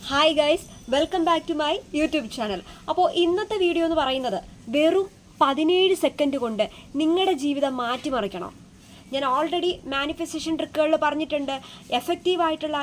Hi guys, welcome back to my YouTube channel. അപ്പോൾ ഇന്നത്തെ video എന്ന് പറയുന്നത് വെറും 17 സെക്കൻഡ് കൊണ്ട് നിങ്ങളുടെ ജീവിതം മാറ്റിമറിക്കണം. ഞാൻ ഓൾറെഡി മാനിഫെസ്റ്റേഷൻ ട്രിക്കുകളിൽ പറഞ്ഞിട്ടുണ്ട്. എഫക്റ്റീവായിട്ടുള്ള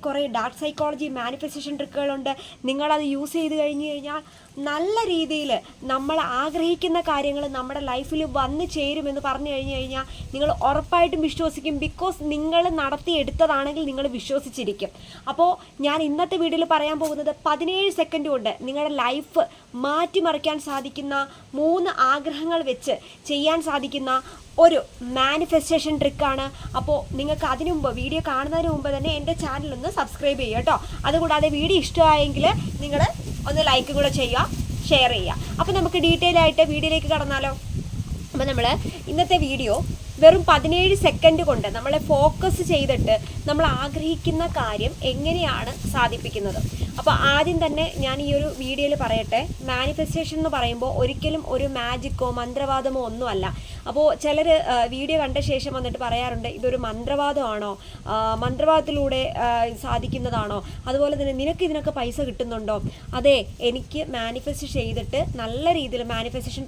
കുറേ ഡാർക്ക് സൈക്കോളജി മാനിഫെസ്റ്റേഷൻ ട്രിക്കുകളുണ്ട്. നിങ്ങളത് യൂസ് ചെയ്ത് കഴിഞ്ഞാൽ നല്ല രീതിയിൽ നമ്മൾ ആഗ്രഹിക്കുന്ന കാര്യങ്ങൾ നമ്മുടെ ലൈഫിൽ വന്നു ചേരുമെന്ന് പറഞ്ഞു കഴിഞ്ഞാൽ നിങ്ങൾ ഉറപ്പായിട്ടും വിശ്വസിക്കും. ബിക്കോസ് നിങ്ങൾ നടത്തിയെടുത്തതാണെങ്കിൽ നിങ്ങൾ വിശ്വസിച്ചിരിക്കും. അപ്പോൾ ഞാൻ ഇന്നത്തെ വീഡിയോയിൽ പറയാൻ പോകുന്നത് 17 സെക്കൻഡ് കൊണ്ട് നിങ്ങളുടെ ലൈഫ് മാറ്റിമറിക്കാൻ സാധിക്കുന്ന 3 ആഗ്രഹങ്ങൾ വെച്ച് ചെയ്യാൻ സാധിക്കുന്ന ഒരു മാനിഫെസ്റ്റേഷൻ ട്രിക്കാണ്. അപ്പോൾ നിങ്ങൾക്ക് അതിനു മുമ്പ് വീഡിയോ കാണുന്നതിന് മുമ്പ് തന്നെ എൻ്റെ ചാനലൊന്ന് സബ്സ്ക്രൈബ് ചെയ്യുക കേട്ടോ. അതുകൂടാതെ വീഡിയോ ഇഷ്ടമായെങ്കിൽ നിങ്ങൾ ഒന്ന് ലൈക്ക് കൂടെ ചെയ്യുക, ഷെയർ ചെയ്യുക. അപ്പോൾ നമുക്ക് ഡീറ്റെയിൽ ആയിട്ട് വീഡിയോയിലേക്ക് കടന്നാലോ. അപ്പോൾ നമ്മൾ ഇന്നത്തെ വീഡിയോ വെറും 17 സെക്കൻഡ് കൊണ്ട് നമ്മളെ ഫോക്കസ് ചെയ്തിട്ട് നമ്മൾ ആഗ്രഹിക്കുന്ന കാര്യം എങ്ങനെയാണ് സാധിപ്പിക്കുന്നത്. അപ്പോൾ ആദ്യം തന്നെ ഞാൻ ഈ ഒരു വീഡിയോയിൽ പറയട്ടെ, മാനിഫെസ്റ്റേഷൻ എന്ന് പറയുമ്പോൾ ഒരിക്കലും ഒരു മാജിക്കോ മന്ത്രവാദമോ ഒന്നുമല്ല. അപ്പോൾ ചിലർ വീഡിയോ കണ്ട ശേഷം വന്നിട്ട് പറയാറുണ്ട്, ഇതൊരു മന്ത്രവാദമാണോ, മന്ത്രവാദത്തിലൂടെ സാധിക്കുന്നതാണോ, അതുപോലെ തന്നെ നിനക്ക് ഇതിനൊക്കെ പൈസ കിട്ടുന്നുണ്ടോ? അതെ, എനിക്ക് മാനിഫെസ്റ്റ് ചെയ്തിട്ട് നല്ല രീതിയിൽ മാനിഫെസ്റ്റേഷൻ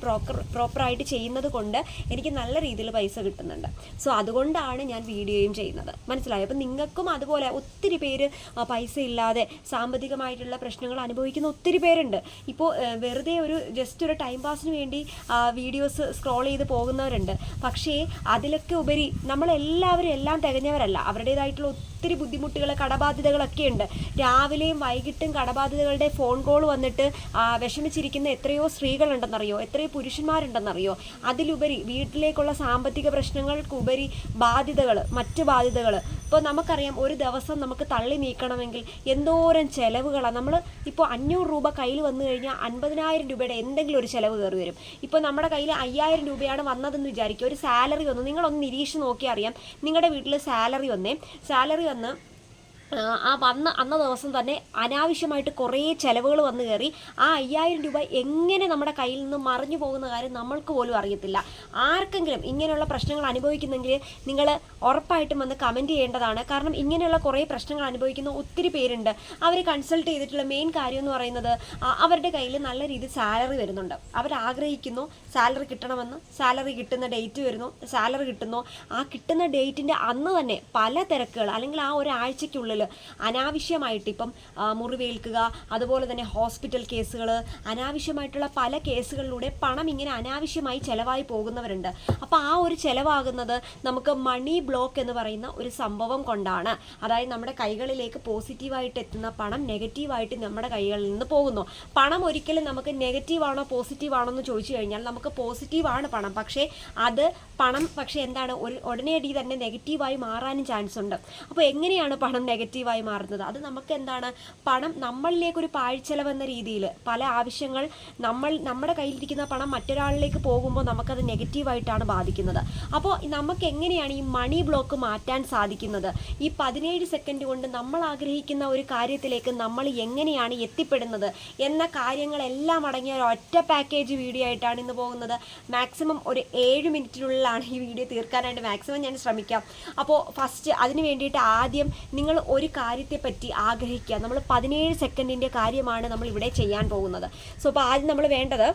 പ്രോപ്പറായിട്ട് ചെയ്യുന്നത് കൊണ്ട് എനിക്ക് നല്ല രീതിയിൽ പൈസ കിട്ടുന്നുണ്ട്. സോ അതുകൊണ്ടാണ് ഞാൻ വീഡിയോയും ചെയ്യുന്നത്. മനസ്സിലായോ? അപ്പം നിങ്ങൾക്കും അതുപോലെ ഒത്തിരി പേര് പൈസ ഇല്ലാതെ സാമ്പത്തികമായിട്ടുള്ള പ്രശ്നങ്ങൾ അനുഭവിക്കുന്ന ഒത്തിരി പേരുണ്ട്. ഇപ്പോൾ വെറുതെ ജസ്റ്റ് ഒരു ടൈം പാസിന് വേണ്ടി വീഡിയോസ് സ്ക്രോൾ ചെയ്ത് പോകുന്നവരുണ്ട്. പക്ഷേ അതിലൊക്കെ ഉപരി നമ്മളെല്ലാവരും എല്ലാം തികഞ്ഞവരല്ല. അവരുടേതായിട്ടുള്ള ഒത്തിരി ബുദ്ധിമുട്ടുകൾ, കടബാധ്യതകളൊക്കെ ഉണ്ട്. രാവിലെയും വൈകിട്ടും കടബാധ്യതകളുടെ ഫോൺ കോൾ വന്നിട്ട് വിഷമിച്ചിരിക്കുന്ന എത്രയോ സ്ത്രീകളുണ്ടെന്നറിയോ, എത്രയോ പുരുഷന്മാരുണ്ടെന്നറിയോ. അതിലുപരി വീട്ടിലേക്കുള്ള സാമ്പത്തിക പ്രശ്നങ്ങൾക്കുപരി മറ്റു ബാധ്യതകൾ. ഇപ്പോൾ നമുക്കറിയാം, ഒരു ദിവസം നമുക്ക് തള്ളി നീക്കണമെങ്കിൽ എന്തോരം ചിലവുകളാണ്. നമ്മൾ ഇപ്പോൾ 500 രൂപ കയ്യിൽ വന്നു കഴിഞ്ഞാൽ 50,000 രൂപയുടെ എന്തെങ്കിലും ഒരു ചിലവ് കയറി വരും. ഇപ്പോൾ നമ്മുടെ കയ്യിൽ 5,000 രൂപയാണ് വന്നതെന്ന് വിചാരിക്കും. ഒരു സാലറി വന്നു, നിങ്ങളൊന്ന് നിരീക്ഷിച്ച് നോക്കിയാൽ അറിയാം. നിങ്ങളുടെ വീട്ടിൽ സാലറി വന്ന് അന്ന ദിവസം തന്നെ അനാവശ്യമായിട്ട് കുറേ ചിലവുകൾ വന്നു കയറി. ആ 5,000 രൂപ എങ്ങനെ നമ്മുടെ കയ്യിൽ നിന്ന് മറിഞ്ഞു പോകുന്ന കാര്യം നമ്മൾക്ക് പോലും അറിയത്തില്ല. ആർക്കെങ്കിലും ഇങ്ങനെയുള്ള പ്രശ്നങ്ങൾ അനുഭവിക്കുന്നെങ്കിൽ നിങ്ങൾ ഉറപ്പായിട്ടും വന്ന് കമൻറ്റ് ചെയ്യേണ്ടതാണ്. കാരണം ഇങ്ങനെയുള്ള കുറേ പ്രശ്നങ്ങൾ അനുഭവിക്കുന്ന ഒത്തിരി പേരുണ്ട്. അവർ കൺസൾട്ട് ചെയ്തിട്ടുള്ള മെയിൻ കാര്യം എന്ന് പറയുന്നത്, അവരുടെ കയ്യിൽ നല്ല രീതിയിൽ സാലറി വരുന്നുണ്ട്, അവരാഗ്രഹിക്കുന്നു സാലറി കിട്ടണമെന്ന്. സാലറി കിട്ടുന്ന ഡേറ്റ് വരുന്നു, സാലറി കിട്ടുന്നു. ആ കിട്ടുന്ന ഡേറ്റിൻ്റെ അന്ന് തന്നെ പല തിരക്കുകൾ, അല്ലെങ്കിൽ ആ ഒരാഴ്ചയ്ക്കുള്ളിൽ അനാവശ്യമായിട്ട് ഇപ്പം മുറിവേൽക്കുക, അതുപോലെ തന്നെ ഹോസ്പിറ്റൽ കേസുകൾ, അനാവശ്യമായിട്ടുള്ള പല കേസുകളിലൂടെ പണം ഇങ്ങനെ അനാവശ്യമായി ചിലവായി പോകുന്നവരുണ്ട്. അപ്പോൾ ആ ഒരു ചിലവാകുന്നത് നമുക്ക് മണി ബ്ലോക്ക് എന്ന് പറയുന്ന ഒരു സംഭവം കൊണ്ടാണ്. അതായത് നമ്മുടെ കൈകളിലേക്ക് പോസിറ്റീവായിട്ട് എത്തുന്ന പണം നെഗറ്റീവായിട്ട് നമ്മുടെ കൈകളിൽ നിന്ന് പോകുന്നു. പണം ഒരിക്കലും നമുക്ക് നെഗറ്റീവാണോ പോസിറ്റീവാണോ എന്ന് ചോദിച്ചു കഴിഞ്ഞാൽ നമുക്ക് പോസിറ്റീവാണ് പണം. പക്ഷേ പണം എന്താണ്, ഉടനടി തന്നെ നെഗറ്റീവായി മാറാനും ചാൻസ് ഉണ്ട്. അപ്പോൾ എങ്ങനെയാണ് പണം നെഗറ്റീവായി മാറുന്നത്? അത് നമുക്ക് എന്താണ്, പണം നമ്മളിലേക്കൊരു പാഴ്ചെലവെന്ന രീതിയിൽ പല ആവശ്യങ്ങൾ നമ്മുടെ കയ്യിലിരിക്കുന്ന പണം മറ്റൊരാളിലേക്ക് പോകുമ്പോൾ നമുക്കത് നെഗറ്റീവായിട്ടാണ് ബാധിക്കുന്നത്. അപ്പോൾ നമുക്ക് എങ്ങനെയാണ് ഈ മണി ബ്ലോക്ക് മാറ്റാൻ സാധിക്കുന്നത്? ഈ 17 സെക്കൻഡ് കൊണ്ട് നമ്മൾ ആഗ്രഹിക്കുന്ന ഒരു കാര്യത്തിലേക്ക് നമ്മൾ എങ്ങനെയാണ് എത്തിപ്പെടുന്നത് എന്ന കാര്യങ്ങളെല്ലാം അടങ്ങിയ ഒറ്റ പാക്കേജ് വീഡിയോ ആയിട്ടാണ് ഇന്ന് പോകുന്നത്. മാക്സിമം ഒരു 7 മിനിറ്റിനുള്ളിലാണ് ഈ വീഡിയോ തീർക്കാനായിട്ട് മാക്സിമം ഞാൻ ശ്രമിക്കാം. അപ്പോൾ ഫസ്റ്റ് അതിന് വേണ്ടിയിട്ട് ആദ്യം നിങ്ങൾ ഒരു കാര്യത്തെപ്പറ്റി ആഗ്രഹിക്കുക. നമ്മൾ 17 സെക്കൻഡിൻ്റെ കാര്യമാണ് നമ്മൾ ഇവിടെ ചെയ്യാൻ പോകുന്നത്. സോ അപ്പോൾ ആദ്യം നമ്മൾ വേണ്ടത്,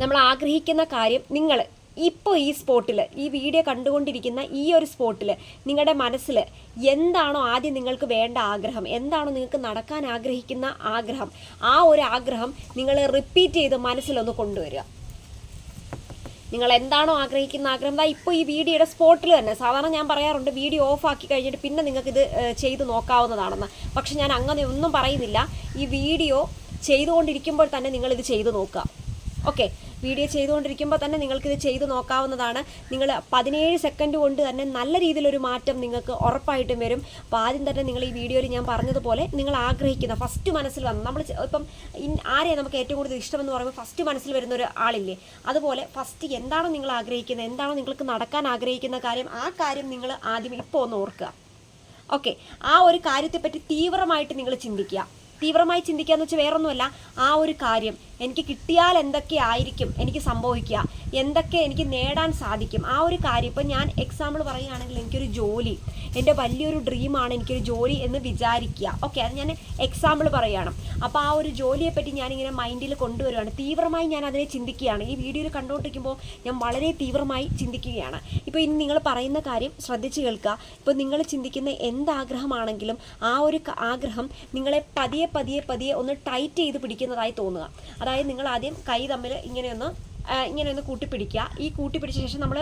നമ്മൾ ആഗ്രഹിക്കുന്ന കാര്യം നിങ്ങൾ ഇപ്പോൾ ഈ സ്പോട്ടിൽ, ഈ വീഡിയോ കണ്ടുകൊണ്ടിരിക്കുന്ന ഈ ഒരു സ്പോട്ടിൽ നിങ്ങളുടെ മനസ്സിൽ എന്താണോ ആദ്യം നിങ്ങൾക്ക് വേണ്ട ആഗ്രഹം, എന്താണോ നിങ്ങൾക്ക് നടക്കാൻ ആഗ്രഹിക്കുന്ന ആഗ്രഹം, ആ ഒരു ആഗ്രഹം നിങ്ങൾ റിപ്പീറ്റ് ചെയ്ത് മനസ്സിലൊന്ന് കൊണ്ടുവരിക. നിങ്ങൾ എന്താണോ ആഗ്രഹിക്കുന്ന ആഗ്രഹം, ഇപ്പോൾ ഈ വീഡിയോയുടെ സ്പോട്ടിൽ തന്നെ. സാധാരണ ഞാൻ പറയാറുണ്ട് വീഡിയോ ഓഫ് ആക്കി കഴിഞ്ഞിട്ട് പിന്നെ നിങ്ങൾക്കിത് ചെയ്ത് നോക്കാവുന്നതാണെന്ന്. പക്ഷെ ഞാൻ അങ്ങനെ ഒന്നും പറയുന്നില്ല. ഈ വീഡിയോ ചെയ്തുകൊണ്ടിരിക്കുമ്പോൾ തന്നെ നിങ്ങളിത് ചെയ്ത് നോക്കുക. ഓക്കെ, വീഡിയോ ചെയ്തുകൊണ്ടിരിക്കുമ്പോൾ തന്നെ നിങ്ങൾക്കിത് ചെയ്ത് നോക്കാവുന്നതാണ്. നിങ്ങൾ 17 സെക്കൻഡ് കൊണ്ട് തന്നെ നല്ല രീതിയിലൊരു മാറ്റം നിങ്ങൾക്ക് ഉറപ്പായിട്ടും വരും. അപ്പോൾ ആദ്യം തന്നെ നിങ്ങൾ ഈ വീഡിയോയിൽ ഞാൻ പറഞ്ഞതുപോലെ നിങ്ങൾ ആഗ്രഹിക്കുന്ന ഫസ്റ്റ് മനസ്സിൽ വന്ന്, നമ്മൾ ഇപ്പം ആരെയാണ് നമുക്ക് ഏറ്റവും കൂടുതൽ ഇഷ്ടമെന്ന് പറയുമ്പോൾ ഫസ്റ്റ് മനസ്സിൽ വരുന്ന ഒരു ആളില്ലേ, അതുപോലെ ഫസ്റ്റ് എന്താണോ നിങ്ങൾ ആഗ്രഹിക്കുന്നത്, എന്താണോ നിങ്ങൾക്ക് നടക്കാൻ ആഗ്രഹിക്കുന്ന കാര്യം, ആ കാര്യം നിങ്ങൾ ആദ്യം ഇപ്പോൾ ഒന്ന് ഓർക്കുക. ഓക്കെ, ആ ഒരു കാര്യത്തെപ്പറ്റി തീവ്രമായിട്ട് നിങ്ങൾ ചിന്തിക്കുക. തീവ്രമായി ചിന്തിക്കുക എന്ന് വെച്ചാൽ വേറൊന്നുമല്ല, ആ ഒരു കാര്യം എനിക്ക് കിട്ടിയാൽ എന്തൊക്കെ ആയിരിക്കും എനിക്ക് സംഭവിക്കുക, എന്തൊക്കെ എനിക്ക് നേടാൻ സാധിക്കും, ആ ഒരു കാര്യം. ഇപ്പം ഞാൻ എക്സാമ്പിൾ പറയുകയാണെങ്കിൽ, എനിക്കൊരു ജോലി, എൻ്റെ വലിയൊരു ഡ്രീമാണ് എനിക്കൊരു ജോലി എന്ന് വിചാരിക്കുക. ഓക്കെ, അത് ഞാൻ എക്സാമ്പിൾ പറയുകയാണ്. അപ്പോൾ ആ ഒരു ജോലിയെപ്പറ്റി ഞാനിങ്ങനെ മൈൻഡിൽ കൊണ്ടുവരികയാണ്, തീവ്രമായി ഞാൻ അതിനെ ചിന്തിക്കുകയാണ്. ഈ വീഡിയോയിൽ കണ്ടുകൊണ്ടിരിക്കുമ്പോൾ ഞാൻ വളരെ തീവ്രമായി ചിന്തിക്കുകയാണ്. ഇപ്പോൾ ഇനി നിങ്ങൾ പറയുന്ന കാര്യം ശ്രദ്ധിച്ച് കേൾക്കുക. ഇപ്പോൾ നിങ്ങൾ ചിന്തിക്കുന്ന എന്താഗ്രഹമാണെങ്കിലും ആ ഒരു ആഗ്രഹം നിങ്ങളെ പതിയെ പതിയെ പതിയെ ഒന്ന് ടൈറ്റ് ചെയ്ത് പിടിക്കുന്നതായി തോന്നുക. അതായത് നിങ്ങൾ ആദ്യം കൈ തമ്മിൽ ഇങ്ങനെയൊന്ന് കൂട്ടിപ്പിടിക്കുക. ഈ കൂട്ടിപ്പിടിച്ച ശേഷം നമ്മൾ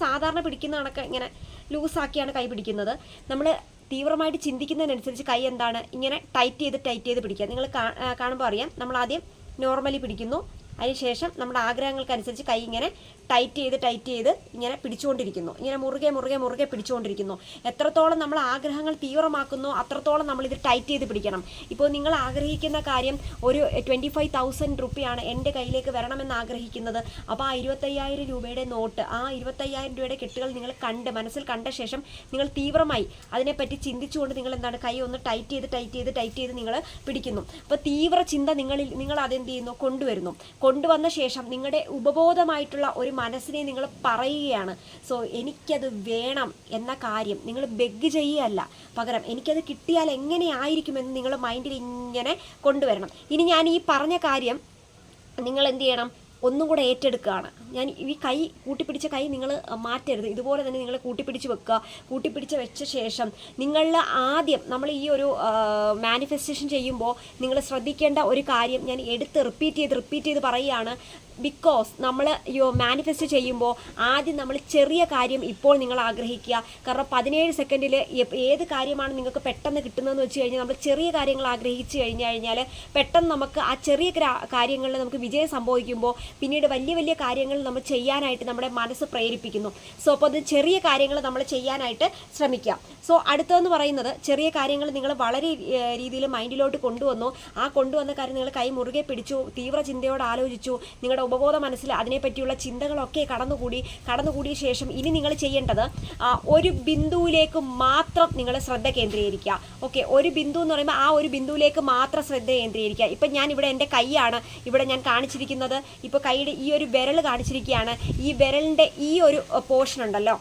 സാധാരണ പിടിക്കുന്ന കണക്ക് ഇങ്ങനെ ലൂസാക്കിയാണ് കൈ പിടിക്കുന്നത്. നമ്മൾ തീവ്രമായിട്ട് ചിന്തിക്കുന്നതിനനുസരിച്ച് കൈ എന്താണ് ഇങ്ങനെ ടൈറ്റ് ചെയ്ത് പിടിക്കുക. നിങ്ങൾ കാണുമ്പോൾ അറിയാം, നമ്മൾ ആദ്യം നോർമലി പിടിക്കുന്നു, അതിനുശേഷം നമ്മുടെ ആഗ്രഹങ്ങൾക്കനുസരിച്ച് കൈ ഇങ്ങനെ ടൈറ്റ് ചെയ്ത് ഇങ്ങനെ പിടിച്ചുകൊണ്ടിരിക്കുന്നു, ഇങ്ങനെ മുറുകെ പിടിച്ചുകൊണ്ടിരിക്കുന്നു. എത്രത്തോളം നമ്മൾ ആഗ്രഹങ്ങൾ തീവ്രമാക്കുന്നോ അത്രത്തോളം നമ്മളിത് ടൈറ്റ് ചെയ്ത് പിടിക്കണം. ഇപ്പോൾ നിങ്ങൾ ആഗ്രഹിക്കുന്ന കാര്യം ഒരു 25,000 റുപ്പിയാണ് എൻ്റെ കയ്യിലേക്ക് വരണമെന്ന് ആഗ്രഹിക്കുന്നത്. അപ്പോൾ ആ 25,000 രൂപയുടെ നോട്ട്, ആ 25,000 രൂപയുടെ കെട്ടുകൾ നിങ്ങൾ മനസ്സിൽ കണ്ട ശേഷം നിങ്ങൾ തീവ്രമായി അതിനെപ്പറ്റി ചിന്തിച്ചുകൊണ്ട് നിങ്ങൾ എന്താണ് കൈ ഒന്ന് ടൈറ്റ് ചെയ്ത് നിങ്ങൾ പിടിക്കുന്നു. അപ്പോൾ തീവ്ര ചിന്ത നിങ്ങൾ അതെന്ത് ചെയ്യുന്നു, കൊണ്ടുവന്ന ശേഷം നിങ്ങളുടെ ഉപബോധമായിട്ടുള്ള ഒരു മനസ്സിനെ നിങ്ങൾ പറയുകയാണ്, സോ എനിക്കത് വേണം എന്ന കാര്യം നിങ്ങൾ ബെഗ് ചെയ്യുകയല്ല, പകരം എനിക്കത് കിട്ടിയാൽ എങ്ങനെയായിരിക്കുമെന്ന് നിങ്ങൾ മൈൻഡിൽ ഇങ്ങനെ കൊണ്ടുവരണം. ഇനി ഞാൻ ഈ പറഞ്ഞ കാര്യം നിങ്ങൾ എന്ത് ചെയ്യണം, ഒന്നും കൂടെ ഏറ്റെടുക്കുകയാണ്. ഞാൻ ഈ കൈ കൂട്ടിപ്പിടിച്ച കൈ നിങ്ങൾ മാറ്റരുത്, ഇതുപോലെ തന്നെ നിങ്ങൾ കൂട്ടിപ്പിടിച്ച് വെക്കുക. കൂട്ടിപ്പിടിച്ച് വെച്ച ശേഷം നിങ്ങളിൽ ആദ്യം നമ്മൾ ഈ ഒരു മാനിഫെസ്റ്റേഷൻ ചെയ്യുമ്പോൾ നിങ്ങൾ ശ്രദ്ധിക്കേണ്ട ഒരു കാര്യം ഞാൻ റിപ്പീറ്റ് ചെയ്ത് പറയുകയാണ്. ബിക്കോസ് നമ്മൾ മാനിഫെസ്റ്റ് ചെയ്യുമ്പോൾ ആദ്യം നമ്മൾ ചെറിയ കാര്യം ഇപ്പോൾ നിങ്ങൾ ആഗ്രഹിക്കുക. കാരണം 17 സെക്കൻഡിൽ ഏത് കാര്യമാണ് നിങ്ങൾക്ക് പെട്ടെന്ന് കിട്ടുന്നതെന്ന് വെച്ച് കഴിഞ്ഞാൽ നമ്മൾ ചെറിയ കാര്യങ്ങൾ ആഗ്രഹിച്ചു കഴിഞ്ഞാൽ പെട്ടെന്ന് നമുക്ക് ആ ചെറിയ കാര്യങ്ങളിൽ നമുക്ക് വിജയം സംഭവിക്കുമ്പോൾ പിന്നീട് വലിയ കാര്യങ്ങൾ നമ്മൾ ചെയ്യാനായിട്ട് നമ്മുടെ മനസ്സ് പ്രേരിപ്പിക്കുന്നു. സോ അപ്പോൾ അത് ചെറിയ കാര്യങ്ങൾ നമ്മൾ ചെയ്യാനായിട്ട് ശ്രമിക്കുക. സോ അടുത്തതെന്ന് പറയുന്നത് ചെറിയ കാര്യങ്ങൾ നിങ്ങൾ വളരെ രീതിയിൽ മൈൻഡിലോട്ട് കൊണ്ടുവന്നു. ആ കൊണ്ടുവന്ന കാര്യം നിങ്ങൾ കൈ മുറുകെ പിടിച്ചു, തീവ്ര ചിന്തയോട് ആലോചിച്ചു, നിങ്ങളുടെ ഉപബോധ മനസ്സിൽ അതിനെപ്പറ്റിയുള്ള ചിന്തകളൊക്കെ കടന്നുകൂടിയ ശേഷം ഇനി നിങ്ങൾ ചെയ്യേണ്ടത് ഒരു ബിന്ദുവിലേക്ക് മാത്രം നിങ്ങൾ ശ്രദ്ധ കേന്ദ്രീകരിക്കുക. ഓക്കെ, ഒരു ബിന്ദു എന്ന് പറയുമ്പോൾ ആ ഒരു ബിന്ദുവിലേക്ക് മാത്രം ശ്രദ്ധ കേന്ദ്രീകരിക്കുക. ഇപ്പം ഞാൻ ഇവിടെ എൻ്റെ കൈയാണ് ഇവിടെ ഞാൻ കാണിച്ചിരിക്കുന്നത്. ഇപ്പോൾ കൈയുടെ ഈ ഒരു വിരൽ കാണിച്ചിരിക്കുകയാണ്. ഈ വിരലിൻ്റെ ഈ ഒരു പോർഷൻ ഉണ്ടല്ലോ,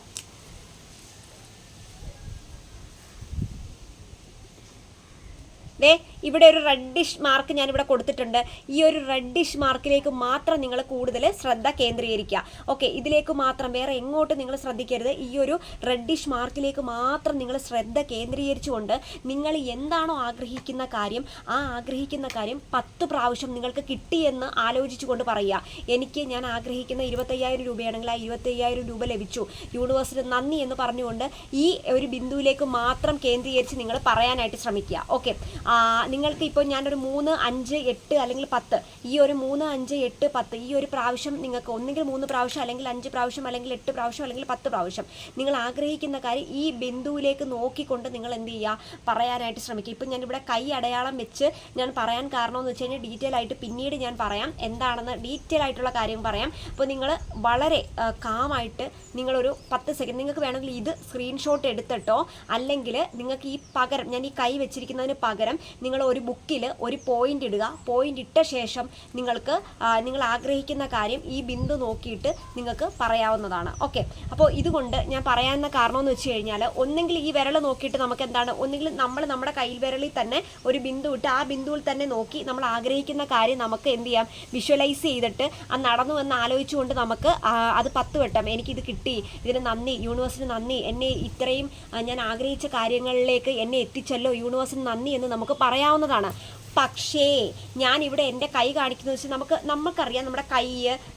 ഇവിടെ ഒരു റെഡിഷ് മാർക്ക് ഞാനിവിടെ കൊടുത്തിട്ടുണ്ട്. ഈ ഒരു റെഡിഷ് മാർക്കിലേക്ക് മാത്രം നിങ്ങൾ കൂടുതൽ ശ്രദ്ധ കേന്ദ്രീകരിക്കുക. ഓക്കെ, ഇതിലേക്ക് മാത്രം, വേറെ എങ്ങോട്ടും നിങ്ങൾ ശ്രദ്ധിക്കരുത്. ഈ ഒരു റെഡിഷ് മാർക്കിലേക്ക് മാത്രം നിങ്ങൾ ശ്രദ്ധ കേന്ദ്രീകരിച്ചുകൊണ്ട് നിങ്ങൾ എന്താണോ ആഗ്രഹിക്കുന്ന കാര്യം ആ ആഗ്രഹിക്കുന്ന കാര്യം 10 പ്രാവശ്യം നിങ്ങൾക്ക് കിട്ടിയെന്ന് ആലോചിച്ചുകൊണ്ട് പറയുക. ഞാൻ ആഗ്രഹിക്കുന്ന 25,000 രൂപയാണെങ്കിൽ ആ 25,000 രൂപ ലഭിച്ചു, യൂണിവേഴ്സിന് നന്ദി എന്ന് പറഞ്ഞുകൊണ്ട് ഈ ഒരു ബിന്ദുവിലേക്ക് മാത്രം കേന്ദ്രീകരിച്ച് നിങ്ങൾ പറയാനായിട്ട് ശ്രമിക്കുക. ഓക്കെ, നിങ്ങൾക്ക് ഇപ്പോൾ ഞാനൊരു 3, 5, 8 അല്ലെങ്കിൽ 10, ഈ ഒരു 3, 5, 8, 10 ഈ ഒരു പ്രാവശ്യം നിങ്ങൾക്ക് ഒന്നുകിൽ 3 പ്രാവശ്യം അല്ലെങ്കിൽ 5 പ്രാവശ്യം അല്ലെങ്കിൽ 8 പ്രാവശ്യം അല്ലെങ്കിൽ 10 പ്രാവശ്യം നിങ്ങൾ ആഗ്രഹിക്കുന്ന കാര്യം ഈ ബിന്ദുവിലേക്ക് നോക്കിക്കൊണ്ട് നിങ്ങൾ എന്ത് ചെയ്യുക, പറയാനായിട്ട് ശ്രമിക്കുക. ഇപ്പം ഞാനിവിടെ കൈ അടയാളം വെച്ച് ഞാൻ പറയാൻ കാരണമെന്ന് വെച്ച് കഴിഞ്ഞാൽ ഡീറ്റെയിൽ ആയിട്ട് പിന്നീട് ഞാൻ പറയാം, എന്താണെന്ന് ഡീറ്റെയിൽ ആയിട്ടുള്ള കാര്യം പറയാം. അപ്പോൾ നിങ്ങൾ വളരെ കാമായിട്ട് നിങ്ങളൊരു 10 സെക്കൻഡ് നിങ്ങൾക്ക് വേണമെങ്കിൽ ഇത് സ്ക്രീൻഷോട്ട് എടുത്തിട്ടോ അല്ലെങ്കിൽ നിങ്ങൾക്ക് ഈ പകരം ഞാൻ ഈ കൈ വെച്ചിരിക്കുന്നതിന് പകരം നിങ്ങൾ ഒരു ബുക്കിൽ ഒരു പോയിന്റ് ഇടുക. പോയിന്റ് ഇട്ട ശേഷം നിങ്ങൾ ആഗ്രഹിക്കുന്ന കാര്യം ഈ ബിന്ദു നോക്കിയിട്ട് നിങ്ങൾക്ക് പറയാവുന്നതാണ്. ഓക്കെ, അപ്പോൾ ഇതുകൊണ്ട് ഞാൻ പറയാവുന്ന കാരണമെന്ന് വെച്ച് കഴിഞ്ഞാൽ ഒന്നെങ്കിൽ ഈ വിരൽ നോക്കിയിട്ട് നമുക്ക് എന്താണ്, ഒന്നെങ്കിൽ നമ്മുടെ കൈ വിരലിൽ തന്നെ ഒരു ബിന്ദു ഇട്ട് ആ ബിന്ദുവിൽ തന്നെ നോക്കി നമ്മൾ ആഗ്രഹിക്കുന്ന കാര്യം നമുക്ക് എന്ത് ചെയ്യാം, വിഷ്വലൈസ് ചെയ്തിട്ട് അത് നടന്നു എന്ന് ആലോചിച്ചുകൊണ്ട് നമുക്ക് അത് 10 വട്ടം എനിക്കിത് കിട്ടി, ഇതിന് നന്ദി, യൂണിവേഴ്സിന് നന്ദി, എന്നെ ഇത്രയും ഞാൻ ആഗ്രഹിച്ച കാര്യങ്ങളിലേക്ക് എന്നെ എത്തിച്ചല്ലോ, യൂണിവേഴ്സിന് നന്ദി എന്ന് നമുക്ക് പറയാവുന്നതാണ്. പക്ഷേ ഞാനിവിടെ എൻ്റെ കൈ കാണിക്കുന്നത് വെച്ചാൽ നമുക്കറിയാം നമ്മുടെ കൈ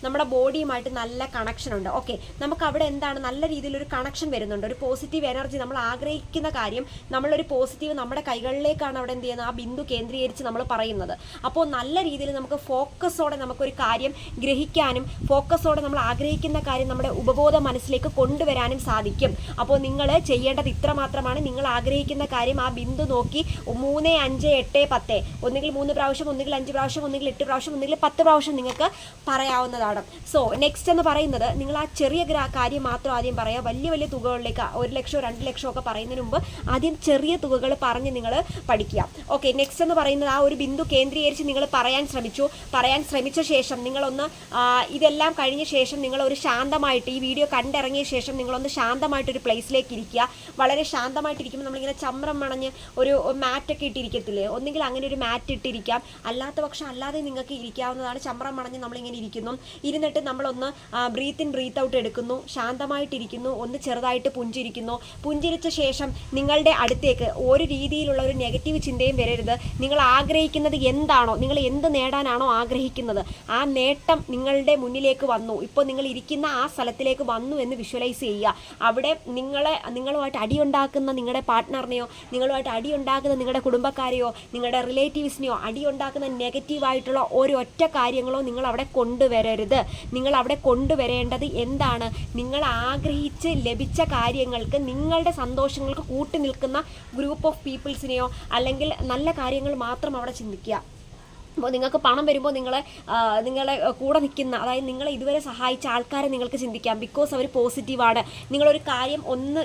നമ്മുടെ ബോഡിയുമായിട്ട് നല്ല കണക്ഷൻ ഉണ്ട്. ഓക്കെ, നമുക്ക് അവിടെ എന്താണ് നല്ല രീതിയിലൊരു കണക്ഷൻ വരുന്നുണ്ട്, ഒരു പോസിറ്റീവ് എനർജി. നമ്മൾ ആഗ്രഹിക്കുന്ന കാര്യം നമ്മളൊരു പോസിറ്റീവ് നമ്മുടെ കൈകളിലേക്കാണ് അവിടെ എന്ത് ചെയ്യുന്നത്, ആ ബിന്ദു കേന്ദ്രീകരിച്ച് നമ്മൾ പറയുന്നത്. അപ്പോൾ നല്ല രീതിയിൽ നമുക്ക് ഫോക്കസോടെ നമുക്കൊരു കാര്യം ഗ്രഹിക്കാനും ഫോക്കസോടെ നമ്മൾ ആഗ്രഹിക്കുന്ന കാര്യം നമ്മുടെ ഉപബോധ മനസ്സിലേക്ക് കൊണ്ടുവരാനും സാധിക്കും. അപ്പോൾ നിങ്ങൾ ചെയ്യേണ്ടത് ഇത്ര മാത്രമാണ്. നിങ്ങൾ ആഗ്രഹിക്കുന്ന കാര്യം ആ ബിന്ദു നോക്കി 3, 5, 8, 10 ഒന്നുകിൽ 3 പ്രാവശ്യം, ഒന്നുകിൽ 5 പ്രാവശ്യം, ഒന്നുകിൽ 8 പ്രാവശ്യം, ഒന്നുകിൽ 10 പ്രാവശ്യം നിങ്ങൾക്ക് പറയാവുന്നതാണ്. സോ നെക്സ്റ്റ് എന്ന് പറയുന്നത് നിങ്ങൾ ആ ചെറിയ കാര്യം മാത്രം ആദ്യം പറയുക. വലിയ വലിയ തുകകളിലേക്ക് 1 ലക്ഷമോ 2 ലക്ഷമോ ഒക്കെ പറയുന്നതിന് മുമ്പ് ആദ്യം ചെറിയ തുകകൾ പറഞ്ഞ് നിങ്ങൾ പഠിക്കുക. ഓക്കെ, നെക്സ്റ്റ് എന്ന് പറയുന്നത് ആ ഒരു ബിന്ദു കേന്ദ്രീകരിച്ച് നിങ്ങൾ പറയാൻ ശ്രമിച്ച ശേഷം നിങ്ങളൊന്ന് ഇതെല്ലാം കഴിഞ്ഞ ശേഷം നിങ്ങൾ ഒരു ശാന്തമായിട്ട് ഈ വീഡിയോ കണ്ടിറങ്ങിയ ശേഷം നിങ്ങളൊന്ന് ശാന്തമായിട്ടൊരു പ്ലേസിലേക്ക് ഇരിക്കുക. വളരെ ശാന്തമായിട്ടിരിക്കുമ്പോൾ നമ്മളിങ്ങനെ ചമ്രം മണഞ്ഞ് ഒരു മാറ്റൊക്കെ ഇട്ടിരിക്കത്തില്ലേ, ഒന്നുകിൽ അങ്ങനെ ഒരു മാറ്റ് ഇട്ടിരിക്കാം, അല്ലാത്ത പക്ഷം അല്ലാതെ നിങ്ങൾക്ക് ഇരിക്കാവുന്നതാണ്. ചമ്രം മണഞ്ഞ് നമ്മളിങ്ങനെ ഇരുന്നിട്ട് നമ്മളൊന്ന് ബ്രീത്ത് ഇൻ ബ്രീത്ത് ഔട്ട് എടുക്കുന്നു, ശാന്തമായിട്ടിരിക്കുന്നു, ഒന്ന് ചെറുതായിട്ട് പുഞ്ചിരിച്ച ശേഷം നിങ്ങളുടെ അടുത്തേക്ക് ഒരു രീതിയിലുള്ള ഒരു നെഗറ്റീവ് ചിന്തയും വരരുത്. നിങ്ങൾ ആഗ്രഹിക്കുന്നത് എന്താണോ, നിങ്ങൾ എന്ത് നേടാനാണോ ആഗ്രഹിക്കുന്നത്, ആ നേട്ടം നിങ്ങളുടെ മുന്നിലേക്ക് വന്നു, ഇപ്പോൾ നിങ്ങൾ ഇരിക്കുന്ന ആ സ്ഥലത്തിലേക്ക് വന്നു എന്ന് വിഷ്വലൈസ് ചെയ്യുക. അവിടെ നിങ്ങളുമായിട്ട് അടിയുണ്ടാക്കുന്ന നിങ്ങളുടെ പാർട്ട്ണറിനെയോ, നിങ്ങളുമായിട്ട് അടിയുണ്ടാക്കുന്ന നിങ്ങളുടെ കുടുംബക്കാരെയോ, നിങ്ങളുടെ റിലേറ്റീവ്സിനെയോ അടിയുണ്ടാക്കുന്ന നെഗറ്റീവായിട്ടുള്ള ഒരൊറ്റ കാര്യങ്ങളോ നിങ്ങൾ അവിടെ കൊണ്ടുവരരുത്. നിങ്ങൾ അവിടെ കൊണ്ടുവരേണ്ടത് എന്താണ്, നിങ്ങൾ ആഗ്രഹിച്ച് ലഭിച്ച കാര്യങ്ങൾക്ക്, നിങ്ങളുടെ സന്തോഷങ്ങൾക്ക് കൂട്ടി നിൽക്കുന്ന ഗ്രൂപ്പ് ഓഫ് പീപ്പിൾസിനെയോ അല്ലെങ്കിൽ നല്ല കാര്യങ്ങൾ മാത്രം അവിടെ ചിന്തിക്കുക. അപ്പോൾ നിങ്ങൾക്ക് പണം വരുമ്പോൾ നിങ്ങളെ കൂടെ നിൽക്കുന്ന, അതായത് നിങ്ങളെ ഇതുവരെ സഹായിച്ച ആൾക്കാരെ നിങ്ങൾക്ക് ചിന്തിക്കാം. ബിക്കോസ് അവർ പോസിറ്റീവാണ്. നിങ്ങളൊരു കാര്യം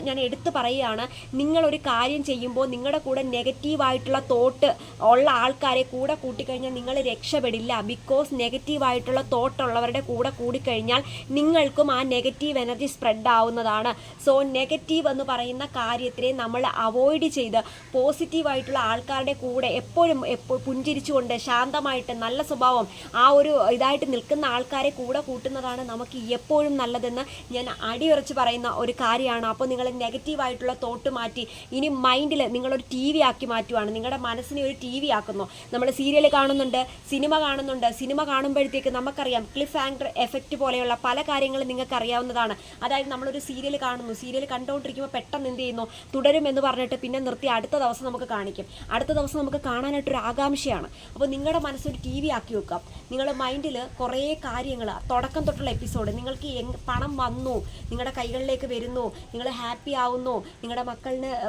ഞാൻ എടുത്തു പറയുകയാണ്, നിങ്ങളൊരു കാര്യം ചെയ്യുമ്പോൾ നിങ്ങളുടെ കൂടെ നെഗറ്റീവായിട്ടുള്ള തോട്ട് ഉള്ള ആൾക്കാരെ കൂടെ കൂട്ടിക്കഴിഞ്ഞാൽ നിങ്ങൾ രക്ഷപ്പെടില്ല. ബിക്കോസ് നെഗറ്റീവായിട്ടുള്ള തോട്ടുള്ളവരുടെ കൂടെ കൂടിക്കഴിഞ്ഞാൽ നിങ്ങൾക്കും ആ നെഗറ്റീവ് എനർജി സ്പ്രെഡ് ആവുന്നതാണ്. സോ നെഗറ്റീവ് എന്ന് പറയുന്ന കാര്യത്തിനെ നമ്മൾ അവോയ്ഡ് ചെയ്ത് പോസിറ്റീവായിട്ടുള്ള ആൾക്കാരുടെ കൂടെ എപ്പോഴും പുഞ്ചിരിച്ചുകൊണ്ട് ശാന്തമായിട്ട് നല്ല സ്വഭാവം ആ ഒരു ഇതായിട്ട് നിൽക്കുന്ന ആൾക്കാരെ കൂടെ കൂട്ടുന്നതാണ് നമുക്ക് എപ്പോഴും നല്ലതെന്ന് ഞാൻ അടിയുറച്ച് പറയുന്ന ഒരു കാര്യമാണ്. അപ്പോൾ നിങ്ങൾ നെഗറ്റീവായിട്ടുള്ള തോട്ട് മാറ്റി ഇനി മൈൻഡിൽ നിങ്ങളൊരു TV ആക്കി മാറ്റുവാണ്. നിങ്ങളുടെ മനസ്സിനെ ഒരു TV ആക്കുന്നു. നമ്മൾ സീരിയൽ കാണുന്നുണ്ട്, സിനിമ കാണുമ്പോഴത്തേക്ക് നമുക്കറിയാം ക്ലിഫ് ആങ്കർ എഫക്റ്റ് പോലെയുള്ള പല കാര്യങ്ങളും നിങ്ങൾക്ക് അറിയാവുന്നതാണ്. അതായത് നമ്മളൊരു സീരിയൽ കാണുന്നു, സീരിയൽ കണ്ടുകൊണ്ടിരിക്കുമ്പോൾ പെട്ടെന്ന് എന്ത് ചെയ്യുന്നു, തുടരുമെന്ന് പറഞ്ഞിട്ട് പിന്നെ നിർത്തി അടുത്ത ദിവസം നമുക്ക് കാണിക്കും. അടുത്ത ദിവസം നമുക്ക് കാണാനായിട്ടൊരു ആകാംക്ഷയാണ്. അപ്പോൾ നിങ്ങളുടെ മനസ്സൊരു TV ആക്കി വെക്കാം. നിങ്ങളുടെ മൈൻഡിൽ കുറേ കാര്യങ്ങൾ തുടക്കം തൊട്ടുള്ള എപ്പിസോഡ്, നിങ്ങൾക്ക് പണം വന്നു, നിങ്ങളുടെ കൈകളിലേക്ക് വരുന്നു, നിങ്ങൾ ഹാപ്പി ആവുന്നു, നിങ്ങളുടെ